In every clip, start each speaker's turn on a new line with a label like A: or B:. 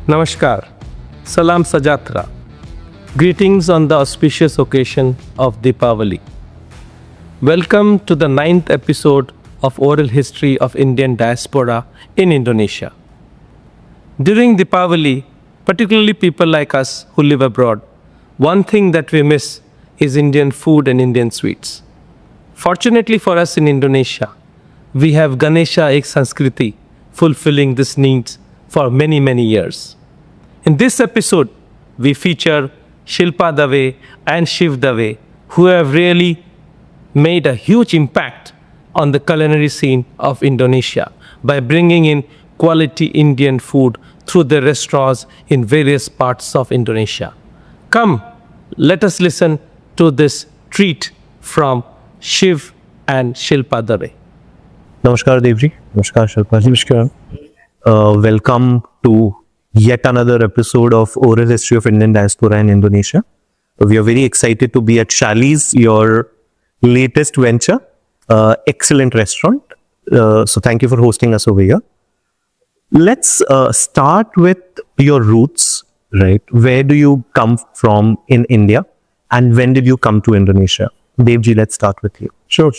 A: Namaskar, Salam Sajatra. Greetings on the auspicious occasion of Deepavali. Welcome to the 9th episode of Oral History of Indian Diaspora in Indonesia. During Deepavali, particularly people like us who live abroad, one thing that we miss is Indian food and Indian sweets. Fortunately for us in Indonesia, we have Ganesha Ek Sanskriti fulfilling this needs for many, many years. In this episode, we feature Shilpa Dave and Shiv Dave, who have really made a huge impact on the culinary scene of Indonesia by bringing in quality Indian food through their restaurants in various parts of Indonesia. Come, let us listen to this treat from Shiv and Shilpa Dave.
B: Namaskar Devji. Namaskar Shilpa ji.
C: Namaskar.
B: Welcome to yet another episode of Oral History of Indian Diaspora in Indonesia. We are very excited to be at Shali's, your latest venture. Excellent restaurant. So thank you for hosting us over here. Let's start with your roots, right? Where do you come from in India and when did you come to Indonesia? Devji, let's start with you.
C: Sure.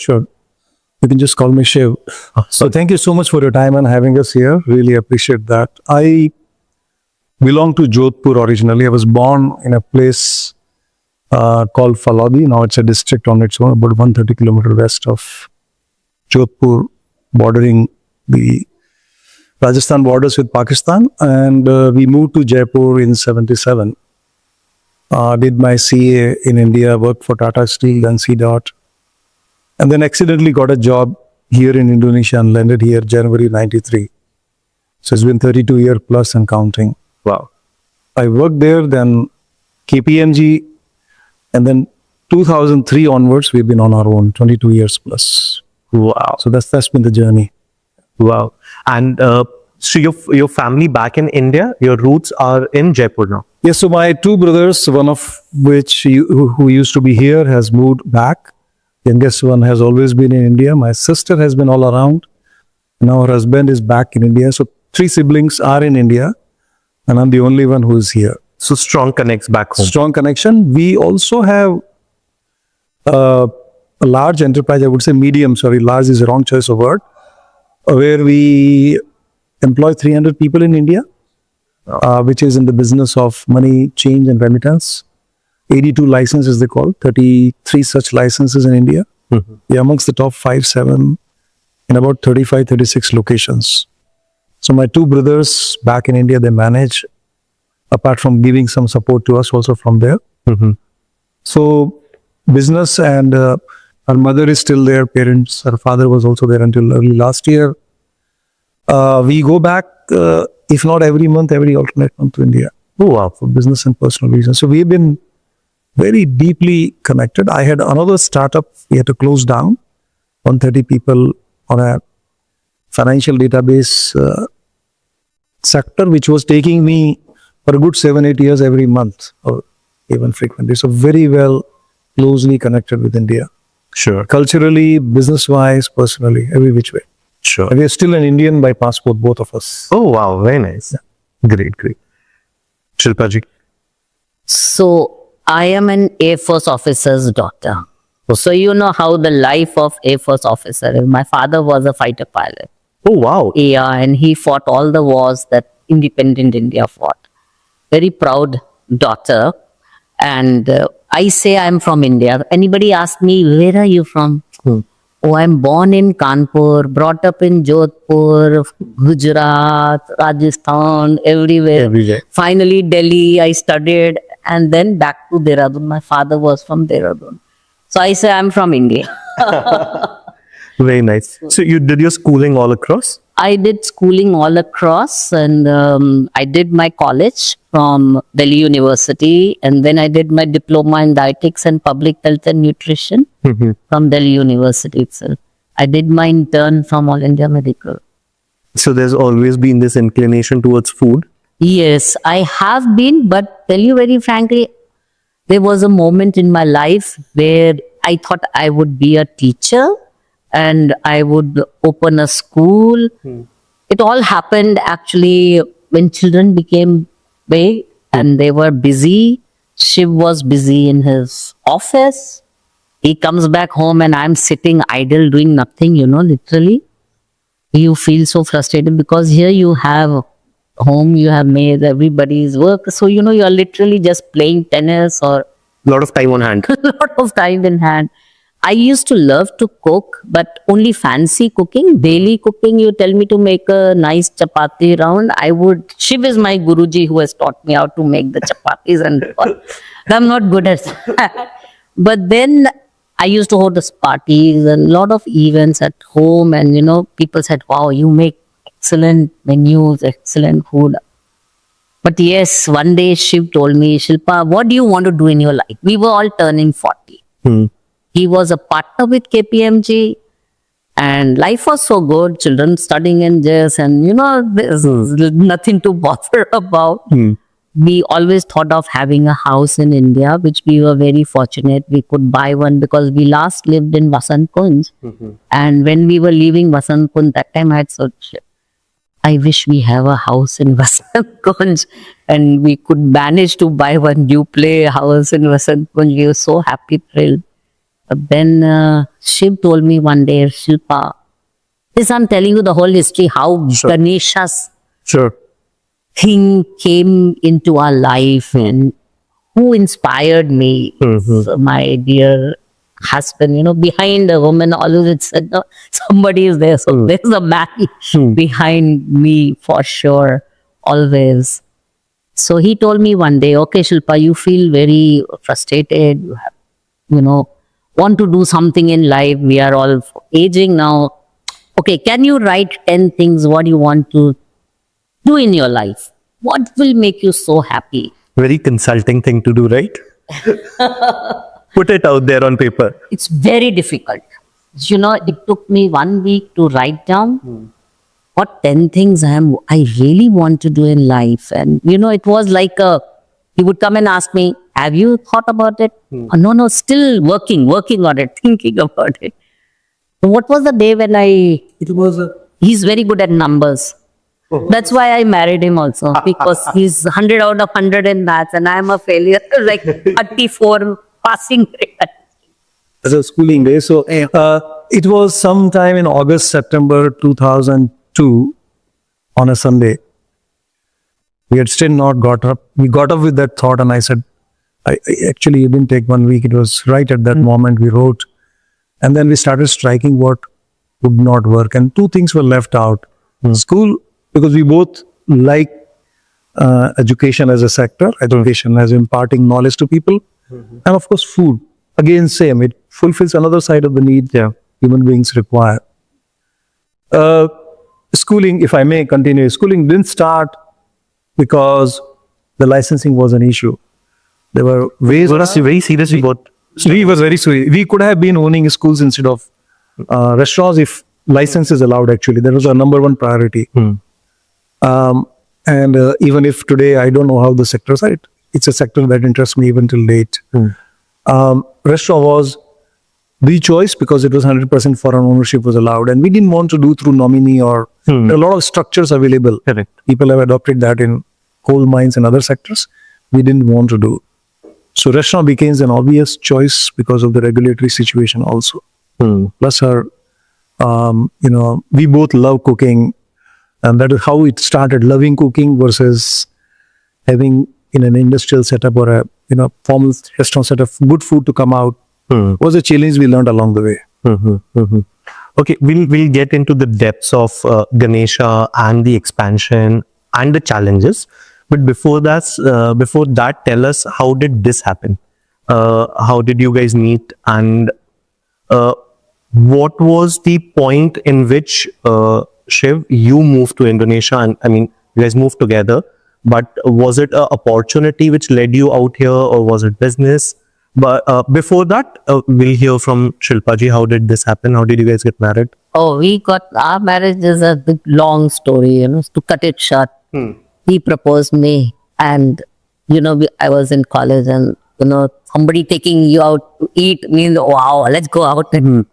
C: You can just call me Shiv. So thank you so much for your time and having us here. Really appreciate that. I belong to Jodhpur originally. I was born in a place called Falodi. Now it's a district on its own, about 130 kilometers west of Jodhpur, bordering the Rajasthan borders with Pakistan. And we moved to Jaipur in 77. Did my CA in India, worked for Tata Steel, then CDOT. And then accidentally got a job here in Indonesia and landed here January 93. So it's been 32 years plus and counting.
B: Wow.
C: I worked there, then KPMG, and then 2003 onwards, we've been on our own, 22 years plus.
B: Wow.
C: So that's been the journey.
B: Wow. And so your family back in India, your roots are in Jaipur now?
C: Yes, so my two brothers, one of which who used to be here has moved back. Youngest one has always been in India. My sister has been all around. Now her husband is back in India. So 3 siblings are in India and I'm the only one who is here.
B: So strong connects back home.
C: Strong connection. We also have a large enterprise, I would say large is the wrong choice of word, where we employ 300 people in India, which is in the business of money change and remittance. 82 licenses they call, 33 such licenses in India. Mm-hmm. We are amongst the top 5-7 in about 35-36 locations. So my two brothers back in India, they manage, apart from giving some support to us also from there.
B: Mm-hmm.
C: So business, and her mother is still there, parents, her father was also there until early last year. We go back, if not every month, every alternate month to India.
B: Oh, wow.
C: For business and personal reasons. So we've been very deeply connected. I had another startup, we had to close down, 130 people on a financial database sector, which was taking me for a good 7-8 years every month or even frequently. So very well, closely connected with India.
B: Sure.
C: Culturally, business-wise, personally, every which way.
B: Sure.
C: And we are still an Indian by passport, both of us.
B: Oh, wow. Very nice. Yeah. Great. Shilpa ji.
D: So, I am an Air Force officer's daughter. So, you know how the life of Air Force officer is. My father was a fighter pilot.
B: Oh, wow.
D: Yeah, and he fought all the wars that independent India fought. Very proud daughter. And I say I'm from India. Anybody ask me, where are you from? Oh, I'm born in Kanpur, brought up in Jodhpur, Gujarat, Rajasthan, everywhere. Finally, Delhi, I studied, and then back to Dehradun. My father was from Dehradun. So I say I'm from India.
B: Very nice. So you did your schooling all across?
D: I did schooling all across, and I did my college from Delhi University, and then I did my diploma in dietetics and public health and nutrition from Delhi University itself. I did my intern from All India Medical.
B: So there's always been this inclination towards food?
D: Yes, I have been, but tell you very frankly, there was a moment in my life where I thought I would be a teacher and I would open a school. It all happened actually when children became way and they were busy. Shiv was busy in his office. He comes back home and I'm sitting idle doing nothing, literally. You feel so frustrated because here you have home, you have made everybody's work. So, you're literally just playing tennis or
B: A lot of time on hand.
D: a lot of time in hand. I used to love to cook, but only fancy cooking, daily cooking. You tell me to make a nice chapati round, I would. Shiv is my Guruji who has taught me how to make the chapatis and all. I'm not good at that. But then I used to host parties and a lot of events at home, and people said, "Wow, you make excellent menus, excellent food." But yes, one day Shiv told me, "Shilpa, what do you want to do in your life?" We were all turning 40. He was a partner with KPMG and life was so good. Children studying in this and, there's nothing to bother about. We always thought of having a house in India, which we were very fortunate. We could buy one because we last lived in Vasant Kunj. And when we were leaving Vasant Kunj, that time I had said, I wish we have a house in Vasant Kunj and we could manage to buy one Uplay house in Vasant Kunj. We were so happy, thrilled. But then Shiv told me one day, Shilpa, this I'm telling you the whole history, how Ganesha's thing came into our life and who inspired me. So my dear husband, behind a woman, always it said, no, somebody is there. So there's a man behind me for sure, always. So he told me one day, okay, Shilpa, you feel very frustrated. You have, want to do something in life. We are all aging now. Okay, can you write 10 things what you want to do in your life? What will make you so happy?
B: Very consulting thing to do, right? Put it out there on paper.
D: It's very difficult. It took me 1 week to write down what 10 things I really want to do in life. And, it was like he would come and ask me, have you thought about it? Oh, no, still working on it, thinking about it. What was the day when he's very good at numbers. That's why I married him also, because he's 100 out of 100 in maths and I'm a failure, like 34 passing grade.
C: As a schooling day. So it was sometime in August, September 2002 on a Sunday. We had still not got up. We got up with that thought and I said, actually, it didn't take 1 week. It was right at that moment we wrote. And then we started striking what would not work. And two things were left out. School, because we both like education as a sector, education as imparting knowledge to people. And of course, food. Again, same. It fulfills another side of the need human beings require. Schooling, if I may continue, schooling didn't start because the licensing was an issue. There were ways.
B: Very serious about.
C: We was very serious. We could have been owning schools instead of restaurants if license is allowed. Actually, that was our number one priority. And even if today I don't know how the sectors are, it's a sector that interests me even till date. Restaurant was the choice because it was 100% foreign ownership was allowed, and we didn't want to do through nominee or there are a lot of structures available.
B: Correct.
C: People have adopted that in coal mines and other sectors. We didn't want to do. So restaurant became an obvious choice because of the regulatory situation also. Plus we both love cooking, and that is how it started, loving cooking versus having in an industrial setup or a formal restaurant setup, good food to come out was a challenge we learned along the way.
B: Okay, we'll get into the depths of Ganesha and the expansion and the challenges. But before that, tell us, how did this happen? How did you guys meet? And what was the point in which, Shiv, you moved to Indonesia? And I mean, you guys moved together, but was it an opportunity which led you out here, or was it business? But before that, we'll hear from Shilpa ji. How did this happen? How did you guys get married?
D: Oh, our marriage is a big, long story, to cut it short. He proposed me, and I was in college, and somebody taking you out to eat means, wow, let's go out. And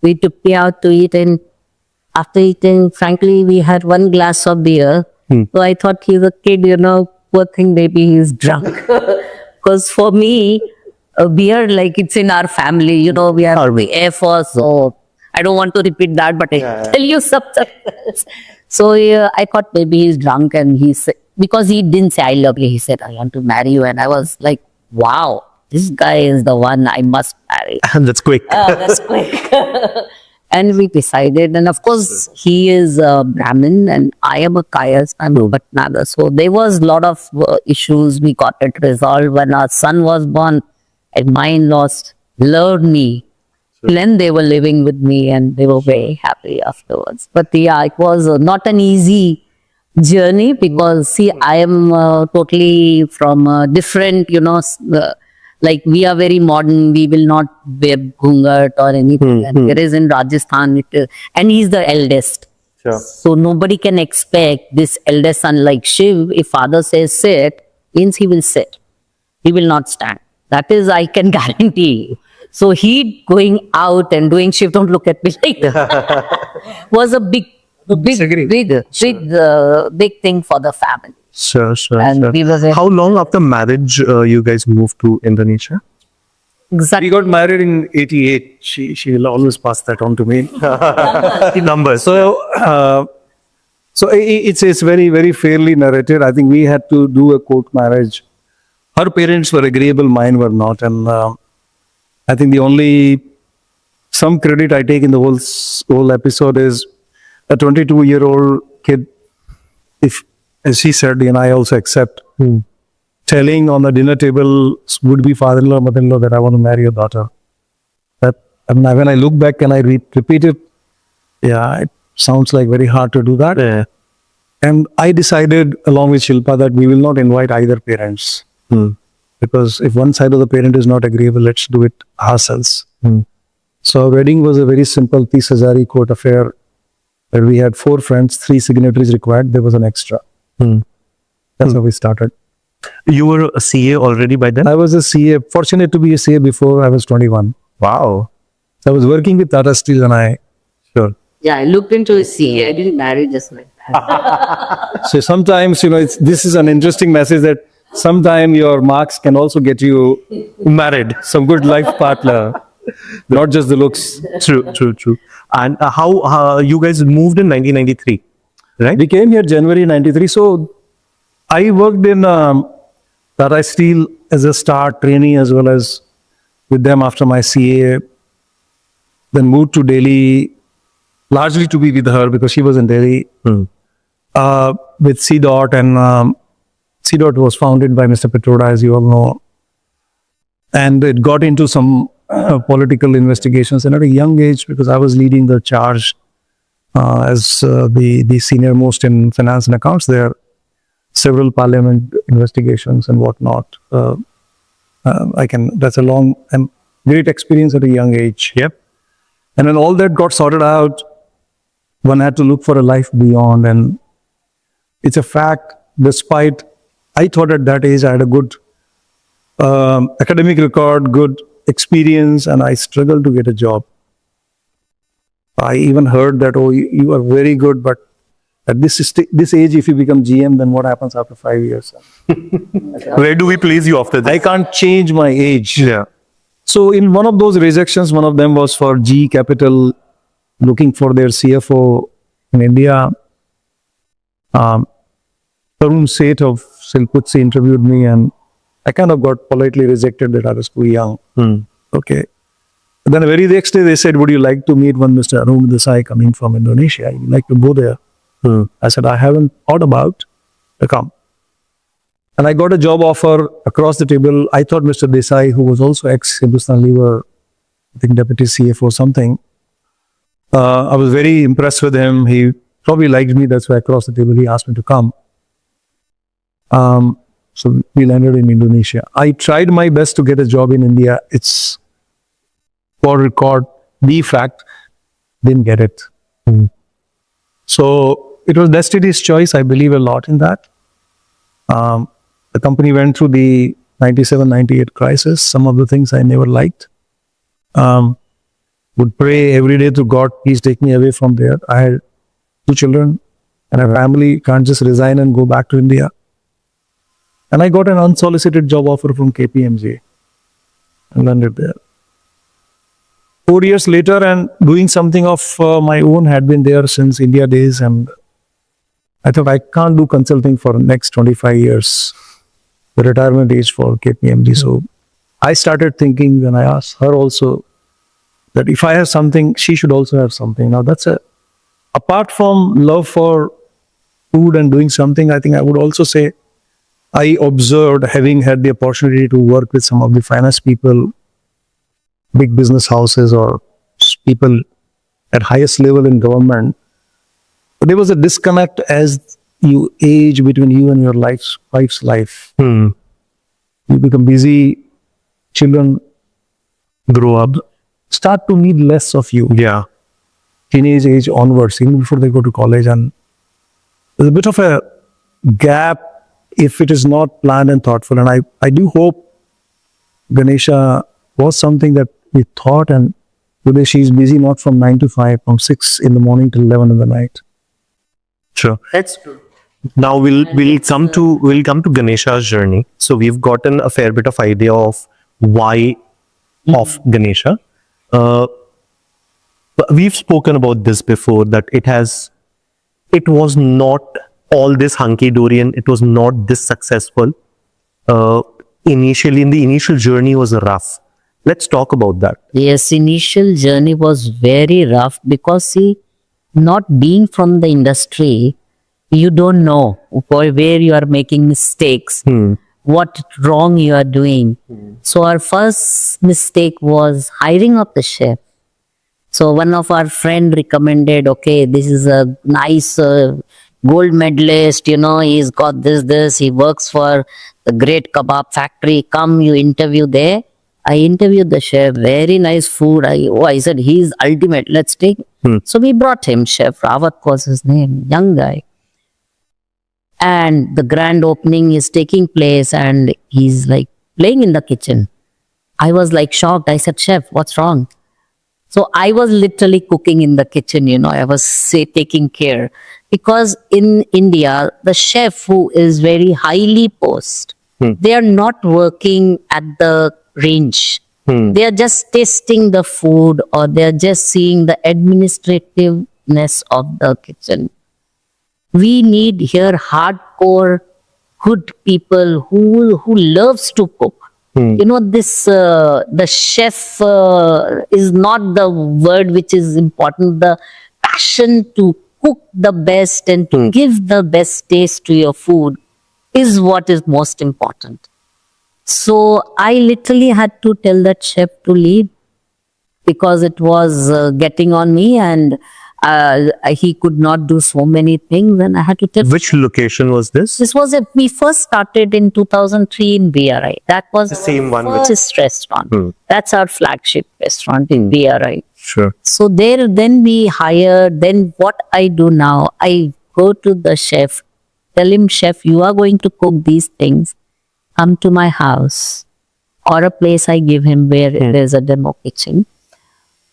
D: we took me out to eat, and after eating, frankly, we had one glass of beer. So I thought he's a kid, poor thing, maybe he's drunk. Because for me, beer, like it's in our family, you know, we have the Air Force, so I don't want to repeat that, but I tell you something else. So I thought maybe he's drunk, and he said, because he didn't say I love you, he said, I want to marry you. And I was like, wow, this guy is the one I must marry.
B: That's quick.
D: That's quick. And we decided, and of course, he is a Brahmin and I am a Kayas, I'm a Bhatnagar. So there was a lot of issues. We got it resolved when our son was born, and my in-laws loved me. Then they were living with me and they were very happy afterwards. But yeah, it was not an easy journey because, see, I am totally from a different, you know, like we are very modern. We will not wear ghungat or anything. And there is in Rajasthan, and he's the eldest.
B: Sure.
D: So nobody can expect this eldest son like Shiv. If father says sit, means he will sit. He will not stand. That is, I can guarantee. So he going out and doing Shiv, don't look at me like that, was a big thing for the family.
B: Sure.
D: And we were very-
B: How long after marriage you guys moved to Indonesia?
D: Exactly.
C: We got married in 88. She will always pass that on to me.
B: The numbers.
C: So it's very, very fairly narrated. I think we had to do a court marriage. Her parents were agreeable, mine were not. And I think the only, some credit I take in the whole episode is a 22-year-old kid, if, as she said, and I also accept, telling on the dinner table would-be father-in-law, mother-in-law that I want to marry your daughter. That, and when I look back and I repeat it, yeah, it sounds like very hard to do that.
B: Yeah.
C: And I decided along with Shilpa that we will not invite either parents. Because if one side of the parent is not agreeable, let's do it ourselves. So our wedding was a very simple 30,000 court affair where we had 4 friends, 3 signatories required. There was an extra. That's how we started.
B: You were a CA already by then?
C: I was a CA, fortunate to be a CA before I was 21.
B: Wow.
C: I was working with Tata Steel and I.
B: Sure.
D: Yeah, I looked into a CA. I didn't marry just like that.
C: So sometimes, you know, this is an interesting message that sometimes your marks can also get you
B: Married.
C: some good life partner, not just the looks.
B: True. And how you guys moved in 1993, right?
C: We came here January 93. So I worked in Tata Steel as a star trainee as well as with them after my CA. Then moved to Delhi, largely to be with her because she was in Delhi with C. Dot, and C. Dot was founded by Mr. Petroda, as you all know. And it got into some political investigations. And at a young age, because I was leading the charge as the senior most in finance and accounts there, several parliament investigations and whatnot. That's a long and great experience at a young age.
B: Yep.
C: And when all that got sorted out, one had to look for a life beyond. And it's a fact, despite, I thought at that age I had a good academic record, good experience, and I struggled to get a job. I even heard that, oh, you are very good, but at this age, if you become GM, then what happens after 5 years?
B: Where do we place you after that?
C: I can't change my age.
B: Yeah.
C: So in one of those rejections, one of them was for GE Capital, looking for their CFO in India. Tarun Seth of Silputsi interviewed me, and I kind of got politely rejected that I was too young. Okay. And then the very next day they said, would you like to meet one Mr. Arun Desai coming from Indonesia? You'd like to go there? I said, I haven't thought about to come. And I got a job offer across the table. I thought Mr. Desai, who was also ex-Hindustan Lever, I think deputy CFO or something, I was very impressed with him. He probably liked me. That's why across the table he asked me to come. So we landed in Indonesia. I tried my best to get a job in India. It's for record, the fact, didn't get it. So it was destiny's choice. I believe a lot in that. The company went through the 97-98 crisis. Some of the things I never liked. Would pray every day to God, please take me away from there. I had 2 children and a family. Can't just resign and go back to India. And I got an unsolicited job offer from KPMG and landed there. 4 years later, and doing something of my own, had been there since India days, and I thought I can't do consulting for the next 25 years, the retirement age for KPMG. So I started thinking, and I asked her also that if I have something, she should also have something. Now apart from love for food and doing something, I think I would also say I observed, having had the opportunity to work with some of the finest people, big business houses or people at highest level in government, there was a disconnect as you age between you and your wife's life. You become busy, children
B: Grow up.
C: start to need less of you.
B: Yeah.
C: Teenage age onwards, even before they go to college, and there's a bit of a gap if it is not planned and thoughtful. And I do hope Ganesha was something that we thought, and today she's busy not from 9 to 5, from 6 in the morning till 11 in the night.
B: Sure.
D: That's true.
B: Now we'll come to Ganesha's journey. So we've gotten a fair bit of idea of why of Ganesha. But we've spoken about this before, that it was not all this hunky dory and it was not this successful. Initially, in the initial journey was rough. Let's talk about that.
D: Yes, initial journey was very rough because, see, not being from the industry, you don't know where you are making mistakes, what wrong you are doing. So our first mistake was hiring of the chef. So one of our friend recommended, okay, this is a nice gold medalist, he's got this, he works for the great kebab factory. Come, you interview there. I interviewed the chef, very nice food. I said, he's ultimate, let's take. So we brought him, Chef Rawat was his name, young guy. And the grand opening is taking place and he's like playing in the kitchen. I was like shocked. I said, Chef, what's wrong? So I was literally cooking in the kitchen, I was taking care. Because in India, the chef who is very highly post, they are not working at the range. They are just tasting the food, or they are just seeing the administrativeness of the kitchen. We need here hardcore, good people who loves to cook. The chef is not the word which is important. The passion to cook the best and to give the best taste to your food is what is most important. So I literally had to tell that chef to leave because it was getting on me, and he could not do so many things, and I had to tell.
B: Which location was this?
D: This was we first started in 2003 in BRI. That was the
B: same one
D: first restaurant. That's our flagship restaurant in BRI.
B: Sure.
D: So then we hired. Then what I do now, I go to the chef, tell him, Chef, you are going to cook these things. Come to my house, or a place I give him where there's a demo kitchen.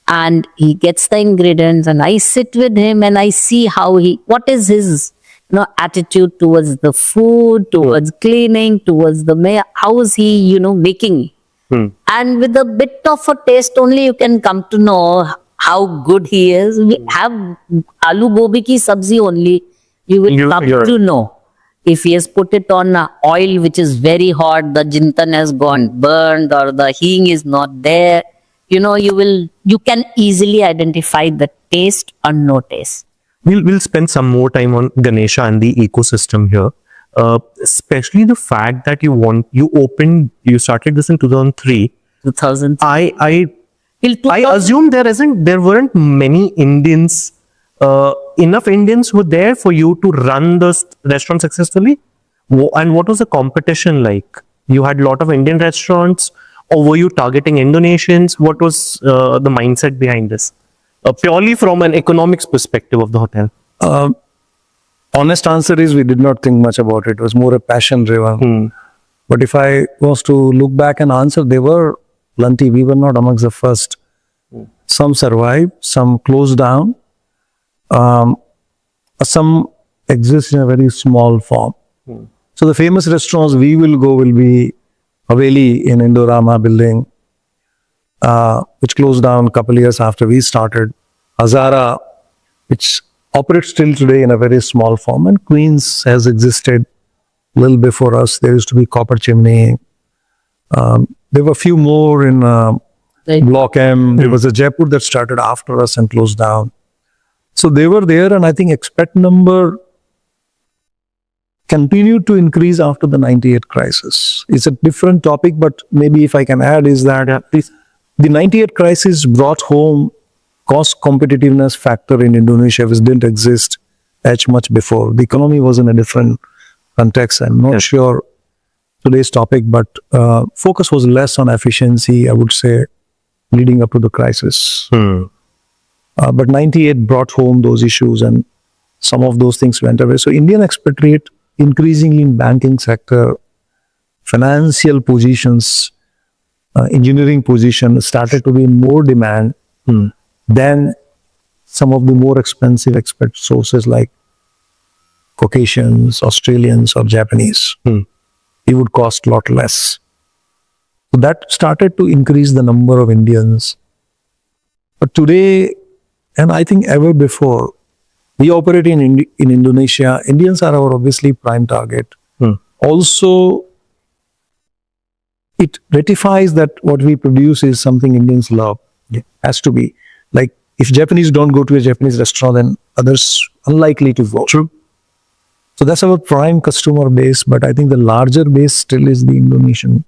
D: And he gets the ingredients, and I sit with him and I see what is his attitude towards the food, towards cleaning, towards the how is he making. And with a bit of a taste only you can come to know how good he is. We have aloo gobi ki sabzi only, you will come to know. If he has put it on oil which is very hot, the jintan has gone burned, or the hing is not there, you can easily identify the taste or no taste.
B: We'll spend some more time on Ganesha and the ecosystem here, especially the fact that you started this in 2003.
D: 2003.
B: I assume there weren't many Indians, enough Indians were there for you to run the restaurant successfully. And what was the competition like? You had a lot of Indian restaurants, or were you targeting Indonesians? What was the mindset behind this? Purely from an economics perspective of the hotel.
C: Honest answer is we did not think much about it. It was more a passion driven. But if I was to look back and answer, they were plenty. We were not amongst the first. Some survived, some closed down. Some exist in a very small form. So So the famous restaurants we will go will be Haveli in Indorama building, which closed down a couple years after we started. Hazara, which operates still today in a very small form, and Queens has existed a little before us. There used to be Copper Chimney. There were a few more in Block M. There was a Jaipur that started after us and closed down. So they were there, and I think expat number continued to increase after the 98 crisis. It's a different topic, but maybe if I can add is that the 98 crisis brought home cost competitiveness factor in Indonesia, which didn't exist as much before. The economy was in a different context. I'm not sure today's topic, but focus was less on efficiency, I would say, leading up to the crisis. But 98 brought home those issues, and some of those things went away. So Indian expatriate increasingly in banking sector, financial positions, engineering position started to be in more demand than some of the more expensive expat sources like Caucasians, Australians, or Japanese. It would cost a lot less. So that started to increase the number of Indians. But today, and I think ever before, we operate in Indonesia. Indians are our obviously prime target. Also, it ratifies that what we produce is something Indians love. It has to be. Like, if Japanese don't go to a Japanese restaurant, then others unlikely to go.
B: True.
C: So that's our prime customer base, but I think the larger base still is the Indonesian.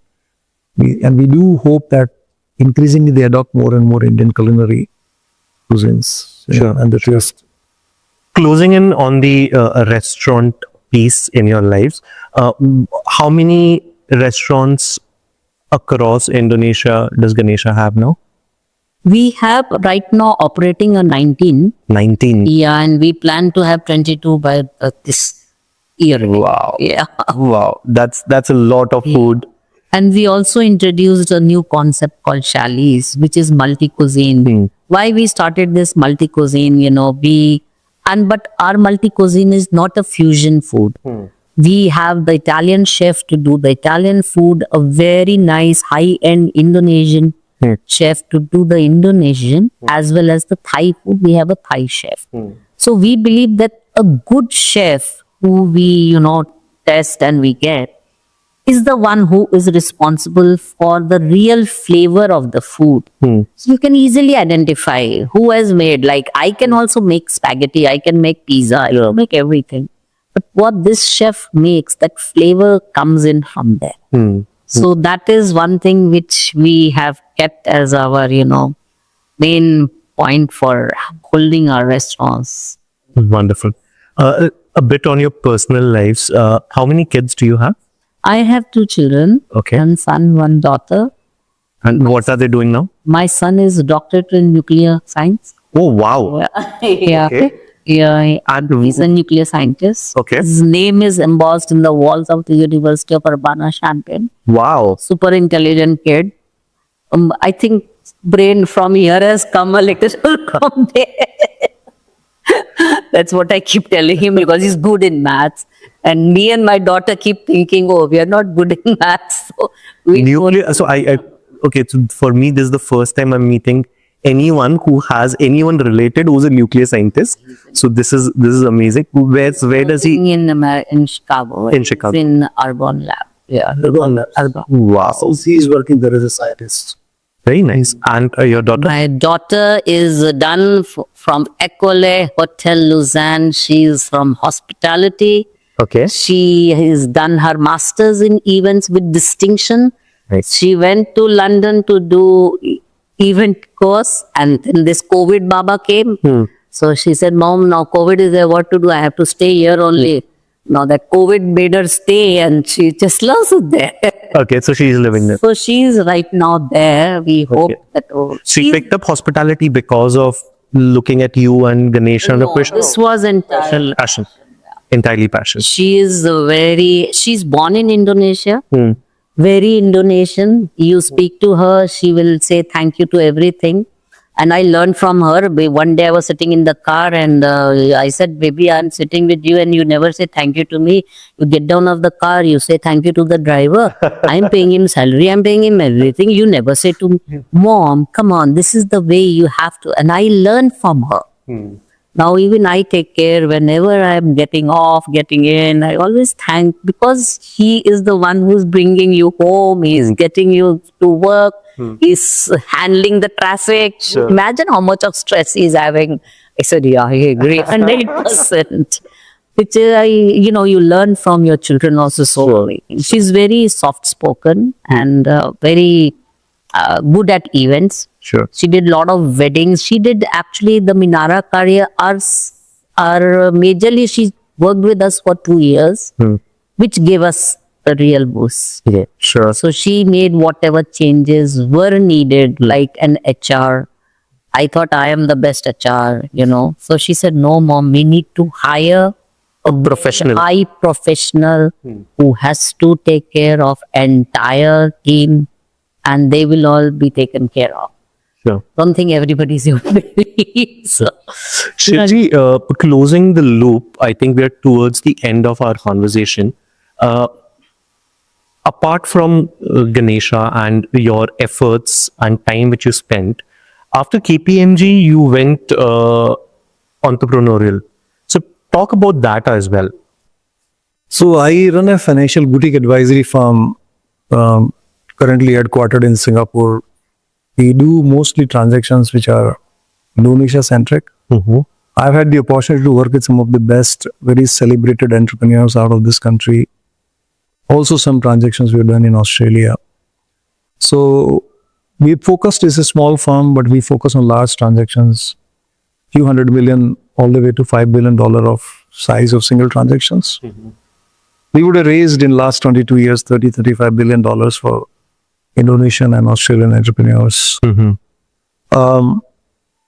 C: And we do hope that increasingly they adopt more and more Indian culinary cuisines.
B: Sure.
C: And the taste.
B: Closing in on the restaurant piece in your lives, how many restaurants across Indonesia does Ganesha have now?
D: We have right now operating a 19.
B: 19.
D: Yeah, and we plan to have 22 by this year.
B: Wow.
D: Yeah.
B: Wow. That's a lot of food.
D: And we also introduced a new concept called Shali's, which is multi-cuisine. Why we started this multi-cuisine, but our multi-cuisine is not a fusion food. We have the Italian chef to do the Italian food, a very nice high-end Indonesian chef to do the Indonesian, as well as the Thai food. We have a Thai chef. So we believe that a good chef who we, test and we get is the one who is responsible for the real flavor of the food. So you can easily identify who has made, like I can also make spaghetti, I can make pizza, I can make everything. But what this chef makes, that flavor comes in from there. So that is one thing which we have kept as our, main point for holding our restaurants.
B: Wonderful. A bit on your personal lives. How many kids do you have?
D: I have 2 children,
B: Okay.
D: one son, one daughter.
B: And what are they doing now?
D: My son is a doctorate in nuclear science.
B: Oh, wow.
D: Yeah.
B: Okay.
D: Yeah,
B: And
D: he's a nuclear scientist.
B: Okay.
D: His name is embossed in the walls of the University of Urbana-Champaign.
B: wow.
D: Super intelligent kid. I think brain from here has come a little from there. That's what I keep telling him, because he's good in maths. And me and my daughter keep thinking, oh, we are not good in maths. So we
B: Nuclear. So okay. So for me, this is the first time I'm meeting anyone who has anyone related who's a nuclear scientist. So this is amazing. Where does he?
D: in Chicago.
B: In Chicago.
D: He's in Arbonne Lab. Yeah.
C: Arbonne.
B: Wow.
C: So he's working there as a scientist.
B: Very nice. And your daughter?
D: My daughter is done from École Hotel Lausanne. She is from hospitality.
B: Okay.
D: She has done her master's in events with distinction.
B: Nice.
D: She went to London to do event course, and then this COVID Baba came. So she said, Mom, now COVID is there, what to do? I have to stay here only. Now that COVID made her stay, and she just loves it there.
B: Okay, so she's living there.
D: So she's right now there. We hope that...
B: She picked up hospitality because of looking at you and Ganesha and Krishna.
D: This was entirely...
B: Passion. Entirely passion.
D: She's born in Indonesia. Very Indonesian. You speak to her, she will say thank you to everything. And I learned from her. One day I was sitting in the car and I said, baby, I'm sitting with you and you never say thank you to me. You get down of the car, you say thank you to the driver. I'm paying him salary, I'm paying him everything. You never say to me, Mom, come on, this is the way you have to. And I learned from her. Now even I take care whenever I'm getting off, getting in. I always thank, because he is the one who's bringing you home. He's getting you to work. He's handling the traffic. Imagine how much of stress he's having. I said, yeah, I agree, 100%. Which you learn from your children also so. She's very soft spoken and very good at events.
B: Sure.
D: She did a lot of weddings. She did actually the Minara career. Majorly, she worked with us for 2 years, which gave us the real boost.
B: Yeah, sure.
D: So she made whatever changes were needed, like an HR. I thought I am the best HR, So she said, no, Mom, we need to hire
B: A professional.
D: high professional who has to take care of entire team, and they will all be taken care of.
B: Sure.
D: Don't think everybody's your baby. So,
B: Shivji, closing the loop, I think we are towards the end of our conversation. Apart from Ganesha and your efforts and time which you spent, after KPMG, you went entrepreneurial. So talk about that as well.
C: So I run a financial boutique advisory firm, currently headquartered in Singapore. We do mostly transactions which are Indonesia centric. I've had the opportunity to work with some of the best, very celebrated entrepreneurs out of this country. Also some transactions we've done in Australia. So we focused, is a small firm, but we focus on large transactions, few hundred million all the way to $5 billion of size of single transactions. We would have raised in last 22 years, $35 billion for Indonesian and Australian entrepreneurs.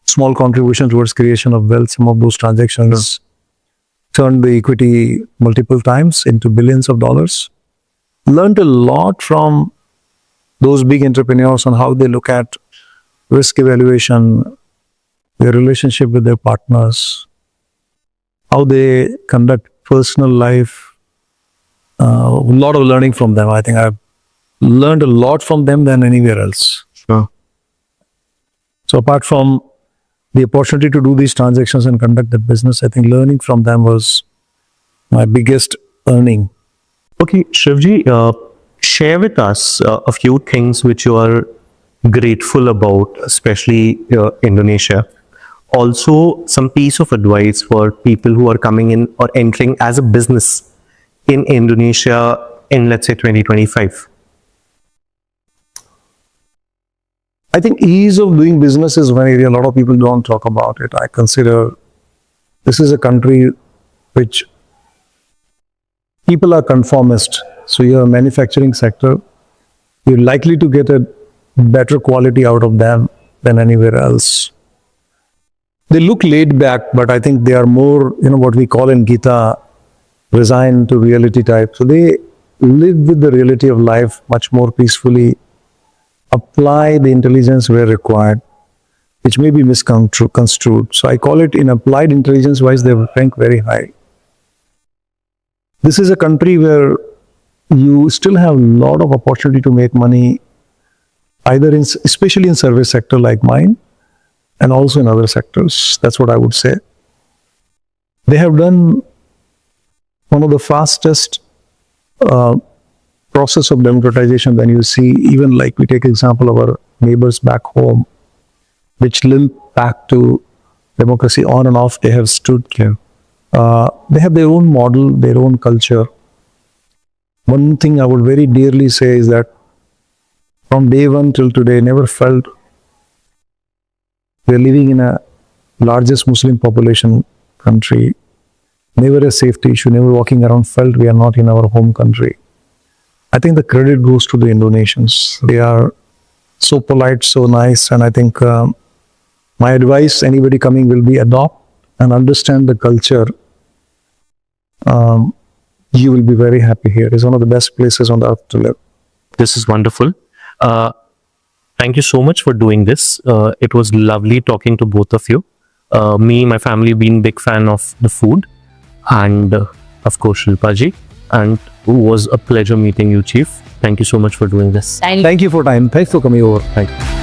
C: Small contribution towards creation of wealth. Some of those transactions turned the equity multiple times into billions of dollars. Learned a lot from those big entrepreneurs on how they look at risk evaluation, their relationship with their partners, how they conduct personal life. A lot of learning from them. I think I've learned a lot from them than anywhere else.
B: Sure.
C: So apart from the opportunity to do these transactions and conduct the business, I think learning from them was my biggest earning.
B: Okay, Shivji, share with us a few things which you are grateful about, especially Indonesia. Also, some piece of advice for people who are coming in or entering as a business in Indonesia in, let's say, 2025.
C: I think ease of doing business is one area a lot of people don't talk about it. I consider this is a country which people are conformist. So you're a manufacturing sector, you're likely to get a better quality out of them than anywhere else. They look laid back, but I think they are more, what we call in Gita, resigned to reality type. So they live with the reality of life much more peacefully, apply the intelligence where required, which may be misconstrued. So I call it, in applied intelligence wise, they rank very high. This is a country where you still have a lot of opportunity to make money, either especially in service sector like mine, and also in other sectors. That's what I would say. They have done one of the fastest process of democratization when you see, even like we take example of our neighbors back home, which limp back to democracy on and off. They have stood here. They have their own model, their own culture. One thing I would very dearly say is that from day one till today, never felt we are living in a largest Muslim population country. Never a safety issue, never walking around felt we are not in our home country. I think the credit goes to the Indonesians. They are so polite, so nice, and I think my advice, anybody coming, will be adopt and understand the culture. You will be very happy here. It's one of the best places on the earth to live.
B: This is wonderful. thank you so much for doing this. It was lovely talking to both of you. Me, my family, been big fan of the food, and of course Shilpa ji. And it was a pleasure meeting you, Chief. Thank you so much for doing this.
D: Thank
C: Thank you for time. Thanks for coming over.
B: Thank you.